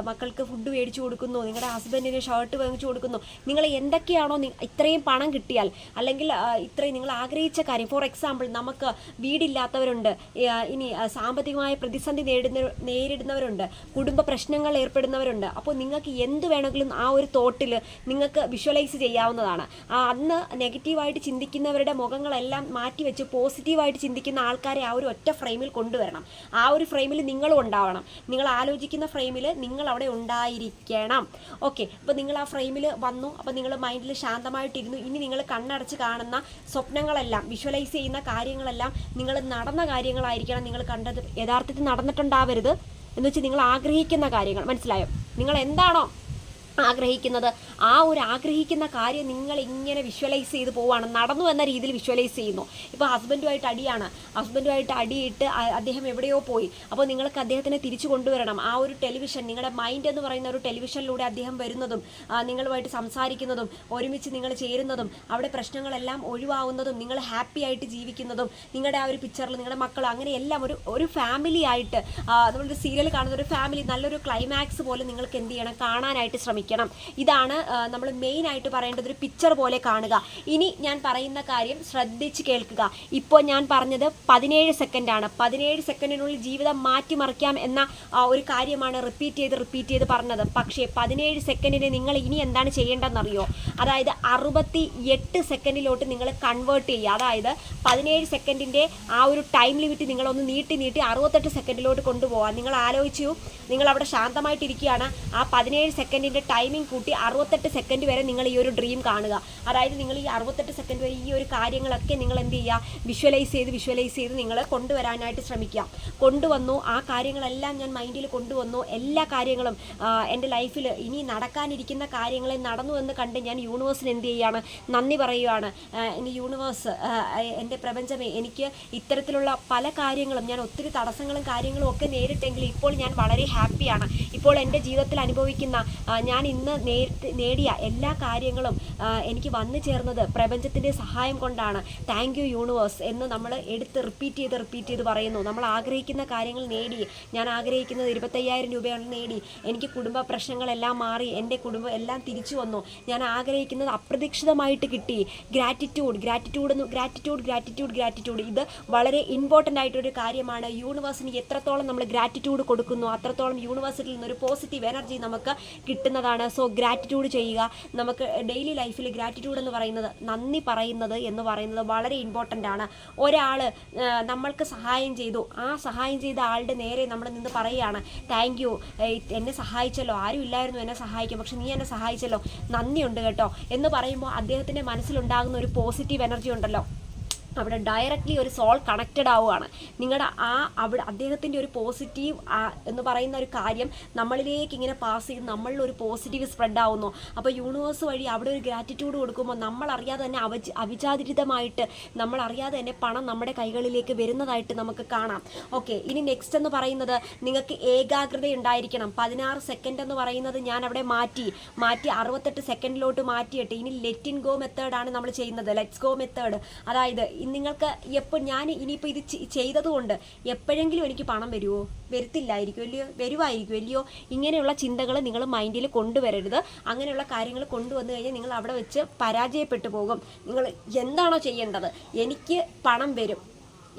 മക്കൾക്ക് ഫുഡ് മേടിച്ചു കൊടുക്കുന്നു, നിങ്ങളുടെ ഹസ്ബൻഡിന് ഷർട്ട് വാങ്ങിച്ചു കൊടുക്കുന്നു, നിങ്ങൾ എന്തൊക്കെയാണോ ഇത്രയും പണം കിട്ടിയാൽ അല്ലെങ്കിൽ ഇത്രയും നിങ്ങൾ ആഗ്രഹിച്ച കാര്യം. ഫോർ എക്സാമ്പിൾ, നമുക്ക് വീടില്ലാത്തവരുണ്ട്, ഇനി സാമ്പത്തികമായ പ്രതിസന്ധി നേരിടുന്നവരുണ്ട്, കുടുംബ പ്രശ്നങ്ങൾ ഏർപ്പെടുന്നവരുണ്ട്. അപ്പോൾ നിങ്ങൾക്ക് എന്ത് വേണമെങ്കിലും ആ ഒരു തോട്ടിൽ നിങ്ങൾക്ക് വിഷ്വലൈസ് ചെയ്യാവുന്നതാണ്. അന്ന് നെഗറ്റീവായിട്ട് ചിന്തിക്കുന്നവരുടെ മുഖങ്ങളെല്ലാം മാറ്റിവെച്ച് പോസിറ്റീവായിട്ട് ചിന്തിക്കുന്ന ആൾക്കാരെ ആ ഒരു ഒറ്റ ഫ്രെയിമിൽ കൊണ്ടുവരണം. ആ ഒരു ഫ്രെയിമിൽ നിങ്ങളും ഉണ്ടാവണം. നിങ്ങൾ ആലോചിക്കുന്ന ഫ്രെയിമിൽ നിങ്ങൾ അവിടെ ഉണ്ടായിരിക്കണം. ഓക്കെ, അപ്പോൾ നിങ്ങൾ ആ ഫ്രെയിമിൽ വന്നു. അപ്പോൾ നിങ്ങൾ മൈൻഡിൽ ശാന്തമായിട്ടിരുന്നു. ഇനി നിങ്ങൾ കണ്ണടച്ച് കാണുന്ന സ്വപ്നങ്ങളെല്ലാം, വിഷ്വലൈസ് ചെയ്യുന്ന കാര്യങ്ങളെല്ലാം നിങ്ങൾ നടന്ന കാര്യങ്ങളായിരിക്കണം. നിങ്ങൾ കണ്ടത് യഥാർത്ഥത്തിൽ നടന്നിട്ടുണ്ടാവരുത്. എന്ന് വെച്ചാൽ നിങ്ങൾ ആഗ്രഹിക്കുന്ന കാര്യങ്ങൾ, മനസ്സിലായോ? നിങ്ങൾ എന്താണോ ആഗ്രഹിക്കുന്നത് ആ ഒരു ആഗ്രഹിക്കുന്ന കാര്യം നിങ്ങൾ ഇങ്ങനെ വിഷ്വലൈസ് ചെയ്ത് പോവുകയാണ്, നടന്നു എന്ന രീതിയിൽ വിഷ്വലൈസ് ചെയ്യുന്നു. ഇപ്പോൾ ഹസ്ബൻഡുമായിട്ട് അടിയിട്ട് അദ്ദേഹം എവിടെയോ പോയി. അപ്പോൾ നിങ്ങൾക്ക് അദ്ദേഹത്തിനെ തിരിച്ചു കൊണ്ടുവരണം. ആ ഒരു ടെലിവിഷൻ, നിങ്ങളുടെ മൈൻഡ് എന്ന് പറയുന്ന ഒരു ടെലിവിഷനിലൂടെ അദ്ദേഹം വരുന്നതും നിങ്ങളുമായിട്ട് സംസാരിക്കുന്നതും ഒരുമിച്ച് നിങ്ങൾ ചേരുന്നതും അവിടെ പ്രശ്നങ്ങളെല്ലാം ഒഴിവാകുന്നതും നിങ്ങൾ ഹാപ്പി ആയിട്ട് ജീവിക്കുന്നതും നിങ്ങളുടെ ആ ഒരു പിക്ചറിൽ നിങ്ങളുടെ മക്കൾ അങ്ങനെ എല്ലാം ഒരു ഫാമിലി ആയിട്ട്, നമ്മളൊരു സീരിയൽ കാണുന്ന ഒരു ഫാമിലി, നല്ലൊരു ക്ലൈമാക്സ് പോലെ നിങ്ങൾക്ക് എന്ത് ചെയ്യണം, കാണാനായിട്ട് ശ്രമിക്കണം. ഇതാണ് നമ്മൾ മെയിൻ ആയിട്ട് പറയേണ്ടത്. ഒരു പിക്ചർ പോലെ കാണുക. ഇനി ഞാൻ പറയുന്ന കാര്യം ശ്രദ്ധിച്ച് കേൾക്കുക. ഇപ്പോൾ ഞാൻ പറഞ്ഞത് 17 സെക്കൻഡാണ്. 17 സെക്കൻഡിനുള്ളിൽ ജീവിതം മാറ്റിമറിക്കാം എന്ന ഒരു കാര്യമാണ് റിപ്പീറ്റ് ചെയ്ത് പറഞ്ഞത്. പക്ഷേ 17 സെക്കൻഡിനെ നിങ്ങൾ ഇനി എന്താണ് ചെയ്യേണ്ടതെന്നറിയോ? അതായത് 68 സെക്കൻഡിലോട്ട് നിങ്ങൾ കൺവേർട്ട് ചെയ്യുക. അതായത് 17 സെക്കൻഡിൻ്റെ ആ ഒരു ടൈം ലിമിറ്റ് നിങ്ങളൊന്ന് നീട്ടി 68 സെക്കൻഡിലോട്ട് കൊണ്ടുപോകാം. നിങ്ങൾ ആലോചിച്ചു, നിങ്ങൾ അവിടെ ശാന്തമായിട്ടിരിക്കുകയാണ്. ആ 17 സെക്കൻഡിൻ്റെ ടൈമിംഗ് കൂട്ടി 68 സെക്കൻഡ് വരെ നിങ്ങൾ ഈ ഒരു ഡ്രീം കാണുക. അതായത് നിങ്ങൾ ഈ 68 സെക്കൻഡ് വരെ ഈ ഒരു കാര്യങ്ങളൊക്കെ നിങ്ങൾ എന്ത് ചെയ്യുക, വിഷ്വലൈസ് ചെയ്ത് നിങ്ങൾ കൊണ്ടുവരാനായിട്ട് ശ്രമിക്കുക. കൊണ്ടുവന്നു, ആ കാര്യങ്ങളെല്ലാം ഞാൻ മൈൻഡിൽ കൊണ്ടുവന്നു. എല്ലാ കാര്യങ്ങളും എൻ്റെ ലൈഫിൽ ഇനി നടക്കാനിരിക്കുന്ന കാര്യങ്ങളെ നടന്നു എന്ന് കണ്ട് ഞാൻ യൂണിവേഴ്സിന് എന്ത് ചെയ്യുകയാണ്, നന്ദി പറയുകയാണ്. ഇനി യൂണിവേഴ്സ്, എൻ്റെ പ്രപഞ്ചമേ, എനിക്ക് ഇത്തരത്തിലുള്ള പല കാര്യങ്ങളും, ഞാൻ ഒത്തിരി തടസ്സങ്ങളും കാര്യങ്ങളും ഒക്കെ നേരിട്ടെങ്കിൽ ഇപ്പോൾ ഞാൻ വളരെ ഹാപ്പിയാണ്. ഇപ്പോൾ എൻ്റെ ജീവിതത്തിൽ അനുഭവിക്കുന്ന, ഞാൻ ഞാൻ ഇന്ന് നേടിയ എല്ലാ കാര്യങ്ങളും എനിക്ക് വന്നു ചേർന്നത് പ്രപഞ്ചത്തിൻ്റെ സഹായം കൊണ്ടാണ്. താങ്ക് യു യൂണിവേഴ്സ് എന്ന് നമ്മൾ റിപ്പീറ്റ് ചെയ്ത് പറയുന്നു. നമ്മൾ ആഗ്രഹിക്കുന്ന കാര്യങ്ങൾ നേടി. ഞാൻ ആഗ്രഹിക്കുന്നത് 25,000 രൂപയാണ് നേടി. എനിക്ക് കുടുംബ പ്രശ്നങ്ങളെല്ലാം മാറി. എൻ്റെ കുടുംബം എല്ലാം തിരിച്ചു വന്നു. ഞാൻ ആഗ്രഹിക്കുന്നത് അപ്രതീക്ഷിതമായിട്ട് കിട്ടി. ഗ്രാറ്റിറ്റ്യൂഡ് ഇത് വളരെ ഇമ്പോർട്ടൻ്റ് ആയിട്ടൊരു കാര്യമാണ്. യൂണിവേഴ്സിന് എത്രത്തോളം നമ്മൾ ഗ്രാറ്റിറ്റ്യൂഡ് കൊടുക്കുന്നു അത്രത്തോളം യൂണിവേഴ്സിൽ നിന്നൊരു പോസിറ്റീവ് എനർജി നമുക്ക് കിട്ടുന്നതാണ്. സോ ഗ്രാറ്റിറ്റ്യൂഡ് ചെയ്യുക. നമുക്ക് ഡെയിലി ലൈഫിൽ ഗ്രാറ്റിറ്റ്യൂഡ് എന്ന് പറയുന്നത്, നന്ദി പറയുന്നത് എന്ന് പറയുന്നത് വളരെ ഇമ്പോർട്ടൻ്റ് ആണ്. ഒരാൾ നമ്മൾക്ക് സഹായം ചെയ്തു, ആ സഹായം ചെയ്ത ആളുടെ നേരെ നമ്മൾ നിന്ന് പറയുകയാണ്, താങ്ക് യു, എന്നെ സഹായിച്ചല്ലോ, ആരും ഇല്ലായിരുന്നു എന്നെ സഹായിക്കും, പക്ഷെ നീ എന്നെ സഹായിച്ചല്ലോ, നന്ദിയുണ്ട് കേട്ടോ എന്ന് പറയുമ്പോൾ അദ്ദേഹത്തിൻ്റെ മനസ്സിലുണ്ടാകുന്ന ഒരു പോസിറ്റീവ് എനർജി ഉണ്ടല്ലോ, അവിടെ ഡയറക്റ്റ്ലി ഒരു സോൾ കണക്റ്റഡ് ആവുകയാണ്. നിങ്ങളുടെ അവിടെ അദ്ദേഹത്തിൻ്റെ ഒരു പോസിറ്റീവ് എന്ന് പറയുന്ന ഒരു കാര്യം നമ്മളിലേക്ക് ഇങ്ങനെ പാസ് ചെയ്ത് നമ്മളിൽ ഒരു പോസിറ്റീവ് സ്പ്രെഡ് ആവുന്നു. അപ്പോൾ യൂണിവേഴ്സ് വഴി അവിടെ ഒരു ഗ്രാറ്റിറ്റ്യൂഡ് കൊടുക്കുമ്പോൾ നമ്മളറിയാതെ തന്നെ അവിചാരിതമായിട്ട് നമ്മളറിയാതെ തന്നെ പണം നമ്മുടെ കൈകളിലേക്ക് വരുന്നതായിട്ട് നമുക്ക് കാണാം. ഓക്കെ, ഇനി നെക്സ്റ്റ് എന്ന് പറയുന്നത് നിങ്ങൾക്ക് ഏകാഗ്രത ഉണ്ടായിരിക്കണം. 16 സെക്കൻഡ് എന്ന് പറയുന്നത് ഞാൻ അവിടെ മാറ്റി 68 സെക്കൻഡിലോട്ട് മാറ്റിയിട്ട് ഇനി ലെറ്റ് ഇൻ ഗോ മെത്തേഡാണ് നമ്മൾ ചെയ്യുന്നത്. Let's go method. അതായത് നിങ്ങൾക്ക് ഞാൻ ഇനിയിപ്പോൾ ഇത് ചെയ്തതുകൊണ്ട് എപ്പോഴെങ്കിലും എനിക്ക് പണം വരുമോ? വരുത്തില്ലായിരിക്കും അല്ലയോ? വരുമായിരിക്കും അല്ലയോ? ഇങ്ങനെയുള്ള ചിന്തകൾ നിങ്ങൾ മൈൻഡിൽ കൊണ്ടുവരരുത്. അങ്ങനെയുള്ള കാര്യങ്ങൾ കൊണ്ടുവന്നു കഴിഞ്ഞാൽ നിങ്ങൾ അവിടെ വെച്ച് പരാജയപ്പെട്ടു പോകും. നിങ്ങൾ എന്താണോ ചെയ്യേണ്ടത്, എനിക്ക് പണം വരും,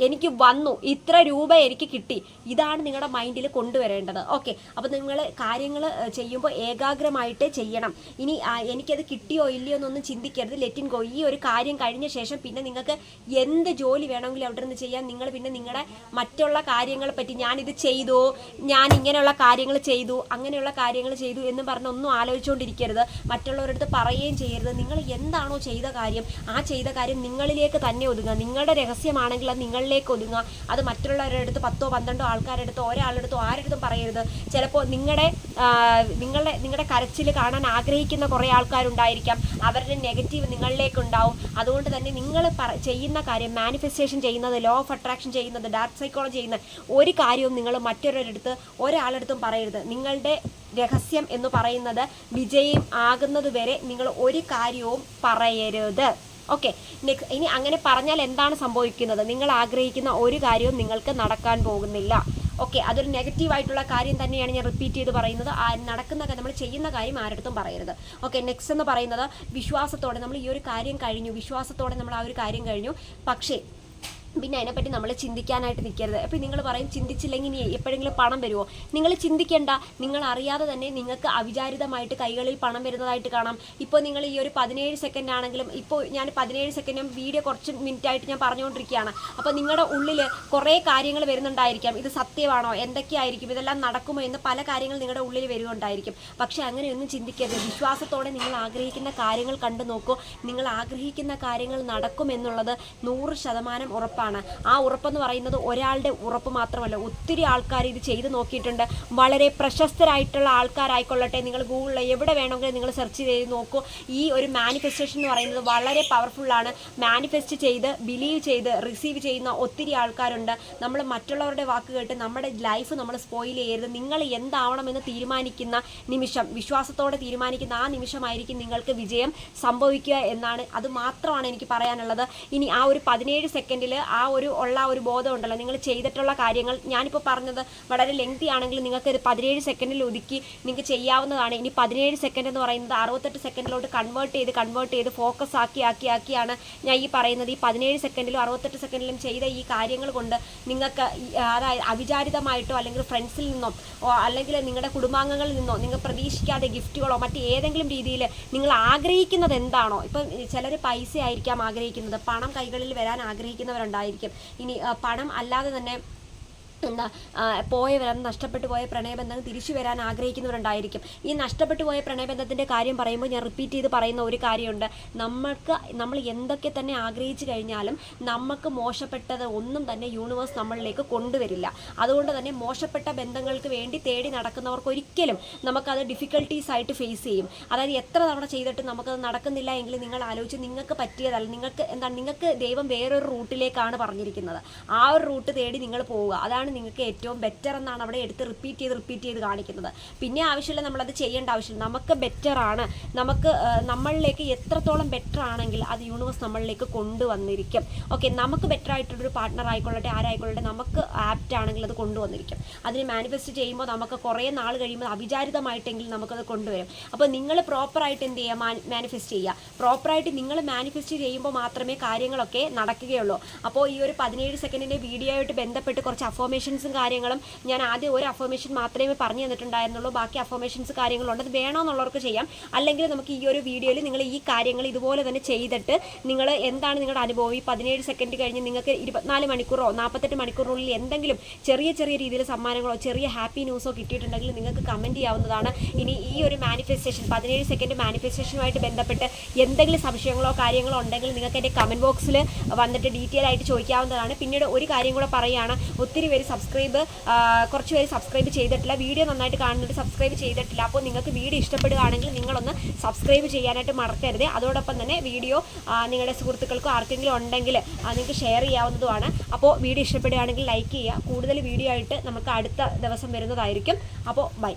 എനിക്ക് വന്നു, ഇത്ര രൂപ എനിക്ക് കിട്ടി, ഇതാണ് നിങ്ങളുടെ മൈൻഡിൽ കൊണ്ടുവരേണ്ടത്. ഓക്കെ, അപ്പോൾ നിങ്ങൾ കാര്യങ്ങൾ ചെയ്യുമ്പോൾ ഏകാഗ്രമായിട്ട് ചെയ്യണം. ഇനി എനിക്കത് കിട്ടിയോ ഇല്ലയോ എന്നൊന്നും ചിന്തിക്കരുത്. Let in go. ഈ ഒരു കാര്യം കഴിഞ്ഞ ശേഷം പിന്നെ നിങ്ങൾക്ക് എന്ത് ജോലി വേണമെങ്കിലും അവിടെ നിന്ന് ചെയ്യാൻ. നിങ്ങൾ പിന്നെ നിങ്ങളുടെ മറ്റുള്ള കാര്യങ്ങളെ പറ്റി, ഞാനിത് ചെയ്തു, ഞാൻ ഇങ്ങനെയുള്ള കാര്യങ്ങൾ ചെയ്തു, അങ്ങനെയുള്ള കാര്യങ്ങൾ ചെയ്തു എന്ന് പറഞ്ഞൊന്നും ആലോചിച്ചുകൊണ്ടിരിക്കരുത്. മറ്റുള്ളവരുടെ അടുത്ത് പറയുകയും ചെയ്യരുത്. നിങ്ങൾ എന്താണോ ചെയ്ത കാര്യം, ആ ചെയ്ത കാര്യം നിങ്ങളിലേക്ക് തന്നെ ഒതുങ്ങുക. നിങ്ങളുടെ രഹസ്യമാണെങ്കിൽ അത് നിങ്ങളിലേക്ക് ഒതുങ്ങുക. അത് മറ്റുള്ളവരുടെ അടുത്ത് 10 12 ആൾക്കാരുടെ അടുത്തോ ഒരാളുടെ അടുത്തോ ആരുടെ പറയരുത്. ചിലപ്പോൾ നിങ്ങളുടെ കരച്ചിൽ കാണാൻ ആഗ്രഹിക്കുന്ന കുറേ ആൾക്കാരുണ്ടായിരിക്കാം. അവരുടെ നെഗറ്റീവ് നിങ്ങളിലേക്കുണ്ടാവും. അതുകൊണ്ട് തന്നെ നിങ്ങൾ ചെയ്യുന്ന കാര്യം, മാനിഫെസ്റ്റേഷൻ ചെയ്യുന്നത്, ലോ ഓഫ് അട്രാക്ഷൻ ചെയ്യുന്നത്, ഡാർക്ക് സൈക്കോളജി ചെയ്യുന്ന ഒരു കാര്യവും നിങ്ങൾ ഒരാളടുത്തും പറയരുത്. നിങ്ങളുടെ രഹസ്യം എന്ന് പറയുന്നത് വിജയം ആകുന്നത് വരെ നിങ്ങൾ ഒരു കാര്യവും പറയരുത്. Okay, next. ഇനി അങ്ങനെ പറഞ്ഞാൽ എന്താണ് സംഭവിക്കുന്നത്? നിങ്ങൾ ആഗ്രഹിക്കുന്ന ഒരു കാര്യവും നിങ്ങൾക്ക് നടക്കാൻ പോകുന്നില്ല. ഓക്കെ, അതൊരു നെഗറ്റീവായിട്ടുള്ള കാര്യം തന്നെയാണ് ഞാൻ റിപ്പീറ്റ് ചെയ്ത് പറയുന്നത്. നമ്മൾ ചെയ്യുന്ന കാര്യം ആരുടെടുത്തും പറയരുത്. ഓക്കെ, നെക്സ്റ്റ് എന്ന് പറയുന്നത് വിശ്വാസത്തോടെ നമ്മൾ ഈ ഒരു കാര്യം കഴിഞ്ഞു, വിശ്വാസത്തോടെ നമ്മൾ ആ ഒരു കാര്യം കഴിഞ്ഞു. പക്ഷേ പിന്നെ അതിനെപ്പറ്റി നമ്മൾ ചിന്തിക്കാനായിട്ട് നിൽക്കരുത്. അപ്പോൾ നിങ്ങൾ പറയും ചിന്തിച്ചില്ലെങ്കിൽ ഇനി എപ്പോഴെങ്കിലും പണം വരുമോ? നിങ്ങൾ ചിന്തിക്കേണ്ട. നിങ്ങൾ അറിയാതെ തന്നെ നിങ്ങൾക്ക് അവിചാരിതമായിട്ട് കൈകളിൽ പണം വരുന്നതായിട്ട് കാണാം. ഇപ്പോൾ നിങ്ങൾ ഈ ഒരു 17 സെക്കൻഡ് ആണെങ്കിലും, ഇപ്പോൾ ഞാൻ 17 സെക്കൻഡും വീഡിയോ കുറച്ച് മിനിറ്റായിട്ട് ഞാൻ പറഞ്ഞുകൊണ്ടിരിക്കുകയാണ്. അപ്പോൾ നിങ്ങളുടെ ഉള്ളിൽ കുറേ കാര്യങ്ങൾ വരുന്നുണ്ടായിരിക്കാം. ഇത് സത്യമാണോ, എന്തൊക്കെയായിരിക്കും, ഇതെല്ലാം നടക്കുമോ എന്ന് പല കാര്യങ്ങൾ നിങ്ങളുടെ ഉള്ളിൽ വരുന്നുണ്ടായിരിക്കും. പക്ഷേ അങ്ങനെയൊന്നും ചിന്തിക്കരുത്. വിശ്വാസത്തോടെ നിങ്ങൾ ആഗ്രഹിക്കുന്ന കാര്യങ്ങൾ കണ്ടു നോക്കൂ. നിങ്ങൾ ആഗ്രഹിക്കുന്ന കാര്യങ്ങൾ നടക്കുമെന്നുള്ളത് 100% ഉറപ്പാണ്. ആ ഉറപ്പെന്ന് പറയുന്നത് ഒരാളുടെ ഉറപ്പ് മാത്രമല്ല, ഒത്തിരി ആൾക്കാർ ഇത് ചെയ്ത് നോക്കിയിട്ടുണ്ട്. വളരെ പ്രശസ്തരായിട്ടുള്ള ആൾക്കാരായിക്കൊള്ളട്ടെ, നിങ്ങൾ ഗൂഗിളിൽ എവിടെ വേണമെങ്കിലും നിങ്ങൾ സെർച്ച് ചെയ്ത് നോക്കൂ. ഈ ഒരു മാനിഫെസ്റ്റേഷൻ എന്ന് പറയുന്നത് വളരെ പവർഫുള്ളാണ്. മാനിഫെസ്റ്റ് ചെയ്ത് ബിലീവ് ചെയ്ത് റിസീവ് ചെയ്യുന്ന ഒത്തിരി ആൾക്കാരുണ്ട്. നമ്മൾ മറ്റുള്ളവരുടെ വാക്ക് കേട്ട് നമ്മുടെ ലൈഫ് നമ്മൾ സ്പോയിൽ ചെയ്യരുത്. നിങ്ങൾ എന്താവണമെന്ന് തീരുമാനിക്കുന്ന നിമിഷം, വിശ്വാസത്തോടെ തീരുമാനിക്കുന്ന ആ നിമിഷമായിരിക്കും നിങ്ങൾക്ക് വിജയം സംഭവിക്കുക എന്നാണ്. അത് മാത്രമാണ് എനിക്ക് പറയാനുള്ളത്. ഇനി ആ ഒരു 17 സെക്കൻഡിൽ ആ ഒരു ബോധം ഉണ്ടല്ലോ, നിങ്ങൾ ചെയ്തിട്ടുള്ള കാര്യങ്ങൾ ഞാനിപ്പോൾ പറഞ്ഞത് വളരെ ലെങ്തി ആണെങ്കിൽ നിങ്ങൾക്ക് ഇത് 17 സെക്കൻഡിൽ ഒതുക്കി നിങ്ങൾക്ക് ചെയ്യാവുന്നതാണ്. ഇനി 17 സെക്കൻഡ് എന്ന് പറയുന്നത് 68 സെക്കൻഡിലോട്ട് കൺവേർട്ട് ചെയ്ത് ഫോക്കസ് ആക്കിയാണ് ഞാൻ ഈ പറയുന്നത്. ഈ 17 സെക്കൻഡിലും 68 സെക്കൻഡിലും ചെയ്ത ഈ കാര്യങ്ങൾ കൊണ്ട് നിങ്ങൾക്ക് അതായത് അവിചാരിതമായിട്ടോ അല്ലെങ്കിൽ ഫ്രണ്ട്സിൽ നിന്നോ അല്ലെങ്കിൽ നിങ്ങളുടെ കുടുംബാംഗങ്ങളിൽ നിന്നോ നിങ്ങൾ പ്രതീക്ഷിക്കാതെ ഗിഫ്റ്റുകളോ മറ്റേതെങ്കിലും രീതിയിൽ നിങ്ങൾ ആഗ്രഹിക്കുന്നത് എന്താണോ, ഇപ്പം ചിലർ പൈസ ആയിരിക്കാം ആഗ്രഹിക്കുന്നത്, പണം കൈകളിൽ വരാൻ ആഗ്രഹിക്കുന്നവരുണ്ടായിരിക്കും. ഇനി പണം അല്ലാതെ തന്നെ നഷ്ടപ്പെട്ടു പോയ പ്രണയബന്ധം തിരിച്ചു വരാൻ ആഗ്രഹിക്കുന്നവരുണ്ടായിരിക്കും. ഈ നഷ്ടപ്പെട്ടു പോയ പ്രണയബന്ധത്തിൻ്റെ കാര്യം പറയുമ്പോൾ ഞാൻ റിപ്പീറ്റ് ചെയ്ത് പറയുന്ന ഒരു കാര്യമുണ്ട്. നമ്മൾ എന്തൊക്കെ തന്നെ ആഗ്രഹിച്ചു കഴിഞ്ഞാലും നമുക്ക് മോശപ്പെട്ടത് ഒന്നും തന്നെ യൂണിവേഴ്സ് നമ്മളിലേക്ക് കൊണ്ടുവരില്ല. അതുകൊണ്ട് തന്നെ മോശപ്പെട്ട ബന്ധങ്ങൾക്ക് വേണ്ടി തേടി നടക്കുന്നവർക്ക് ഒരിക്കലും നമുക്കത് ഡിഫിക്കൽട്ടീസ് ആയിട്ട് ഫേസ് ചെയ്യും. അതായത് എത്ര തവണ ചെയ്തിട്ട് നമുക്കത് നടക്കുന്നില്ല എങ്കിൽ നിങ്ങൾ ആലോചിച്ച് നിങ്ങൾക്ക് പറ്റിയതല്ല, നിങ്ങൾക്ക് ദൈവം വേറൊരു റൂട്ടിലേക്കാണ് പറഞ്ഞിരിക്കുന്നത്. ആ ഒരു റൂട്ട് തേടി നിങ്ങൾ പോവുക. അതാണ് നിങ്ങൾക്ക് ഏറ്റവും ബെറ്റർ എന്നാണ് അവിടെ എടുത്ത് റിപ്പീറ്റ് ചെയ്ത് കാണിക്കുന്നത്. പിന്നെ ആവശ്യമില്ല നമ്മളത് ചെയ്യേണ്ട ആവശ്യമില്ല. നമുക്ക് ബെറ്ററാണ്, നമുക്ക് നമ്മളിലേക്ക് എത്രത്തോളം ബെറ്റർ ആണെങ്കിൽ അത് യൂണിവേഴ്സ് നമ്മളിലേക്ക് കൊണ്ടുവന്നിരിക്കും. ഓക്കെ, നമുക്ക് ബെറ്റർ ആയിട്ടുള്ളൊരു പാർട്ട്ണർ ആയിക്കൊള്ളട്ടെ, ആരായിക്കൊള്ളട്ടെ, നമുക്ക് ആപ്റ്റ് ആണെങ്കിൽ അത് കൊണ്ടുവന്നിരിക്കും. അതിന് മാനിഫെസ്റ്റ് ചെയ്യുമ്പോൾ നമുക്ക് കുറേ നാൾ കഴിയുമ്പോൾ അവിചാരിതമായിട്ടെങ്കിൽ നമുക്കത് കൊണ്ടുവരും. അപ്പോൾ നിങ്ങൾ പ്രോപ്പറായിട്ട് എന്ത് ചെയ്യുക, മാനിഫെസ്റ്റ് ചെയ്യുക. പ്രോപ്പറായിട്ട് നിങ്ങൾ മാനിഫെസ്റ്റ് ചെയ്യുമ്പോൾ മാത്രമേ കാര്യങ്ങളൊക്കെ നടക്കുകയുള്ളൂ. അപ്പോൾ ഈ ഒരു 17 സെക്കൻഡിൻ്റെ വീഡിയോ ആയിട്ട് ബന്ധപ്പെട്ട് കുറച്ച് അഫോമേഷൻസും കാര്യങ്ങളും ഞാൻ ആദ്യം ഒരു അഫോമേഷൻ മാത്രമേ പറഞ്ഞു തന്നിട്ടുണ്ടായിരുന്നുള്ളൂ. ബാക്കി അഫോമേഷൻസ് കാര്യങ്ങളുണ്ട്, അത് വേണമെന്നുള്ളവർക്ക് ചെയ്യാം. അല്ലെങ്കിൽ നമുക്ക് ഈ ഒരു വീഡിയോയിൽ നിങ്ങൾ ഈ കാര്യങ്ങൾ ഇതുപോലെ തന്നെ ചെയ്തിട്ട് നിങ്ങൾ എന്താണ് നിങ്ങളുടെ അനുഭവം, ഈ 17 സെക്കൻഡ് കഴിഞ്ഞ് നിങ്ങൾക്ക് 24 മണിക്കൂറോ 48 മണിക്കൂറിനുള്ളിൽ എന്തെങ്കിലും ചെറിയ രീതിയിൽ സമ്മാനങ്ങളോ ചെറിയ ഹാപ്പി ന്യൂസോ കിട്ടിയിട്ടുണ്ടെങ്കിൽ നിങ്ങൾക്ക് കമൻറ്റ് ചെയ്യാവുന്നതാണ്. ഇനി ഈ ഒരു മാനിഫെസ്റ്റേഷൻ 17 സെക്കൻഡ് മാനിഫെസ്റ്റേഷനുമായിട്ട് ബന്ധപ്പെട്ട് എന്തെങ്കിലും സംശയങ്ങളോ കാര്യങ്ങളോ ഉണ്ടെങ്കിൽ നിങ്ങൾക്ക് എൻ്റെ കമൻറ്റ് ബോക്സിൽ വന്നിട്ട് ഡീറ്റെയിൽ ആയിട്ട് ചോദിക്കാവുന്നതാണ്. പിന്നീട് ഒരു കാര്യം കൂടെ പറയുകയാണ്, ഒത്തിരി പേര് കുറച്ച് പേര് സബ്സ്ക്രൈബ് ചെയ്തിട്ടില്ല, വീഡിയോ നന്നായിട്ട് കാണുന്നുണ്ട്, സബ്സ്ക്രൈബ് ചെയ്തിട്ടില്ല. അപ്പോൾ നിങ്ങൾക്ക് വീഡിയോ ഇഷ്ടപ്പെടുകയാണെങ്കിൽ നിങ്ങളൊന്ന് സബ്സ്ക്രൈബ് ചെയ്യാനായിട്ട് മറക്കരുത്. അതോടൊപ്പം തന്നെ വീഡിയോ നിങ്ങളുടെ സുഹൃത്തുക്കൾക്കോ ആർക്കെങ്കിലും ഉണ്ടെങ്കിൽ നിങ്ങൾക്ക് ഷെയർ ചെയ്യാവുന്നതുമാണ്. അപ്പോൾ വീഡിയോ ഇഷ്ടപ്പെടുകയാണെങ്കിൽ ലൈക്ക് ചെയ്യുക. കൂടുതൽ വീഡിയോ ആയിട്ട് നമുക്ക് അടുത്ത ദിവസം വരുന്നതായിരിക്കും. അപ്പോൾ ബൈ.